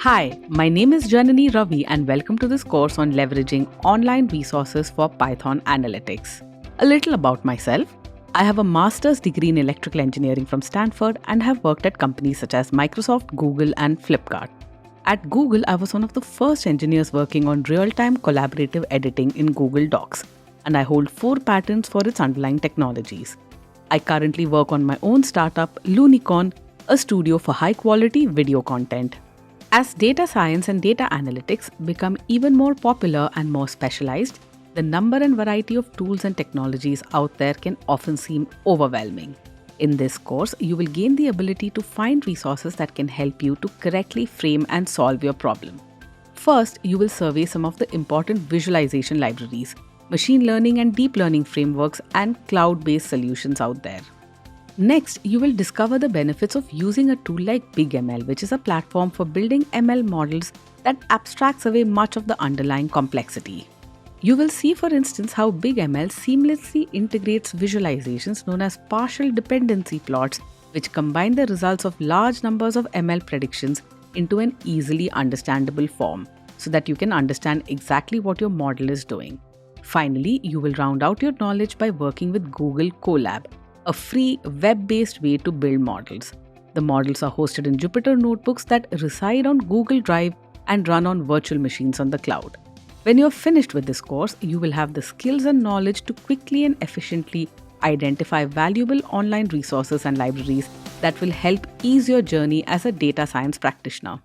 Hi, my name is Janani Ravi and welcome to this course on leveraging online resources for Python analytics. A little about myself. I have a master's degree in electrical engineering from Stanford and have worked at companies such as Microsoft, Google, and Flipkart. At Google, I was one of the first engineers working on real-time collaborative editing in Google Docs, and I hold 4 patents for its underlying technologies. I currently work on my own startup, Lunicorn, a studio for high-quality video content. As data science and data analytics become even more popular and more specialized, the number and variety of tools and technologies out there can often seem overwhelming. In this course, you will gain the ability to find resources that can help you to correctly frame and solve your problem. First, you will survey some of the important visualization libraries, machine learning and deep learning frameworks, and cloud-based solutions out there. Next, you will discover the benefits of using a tool like BigML, which is a platform for building ML models that abstracts away much of the underlying complexity. You will see, for instance, how BigML seamlessly integrates visualizations known as partial dependency plots, which combine the results of large numbers of ML predictions into an easily understandable form, so that you can understand exactly what your model is doing. Finally, you will round out your knowledge by working with Google Colab, a free web-based way to build models. The models are hosted in Jupyter notebooks that reside on Google Drive and run on virtual machines on the cloud. When you're finished with this course, you will have the skills and knowledge to quickly and efficiently identify valuable online resources and libraries that will help ease your journey as a data science practitioner.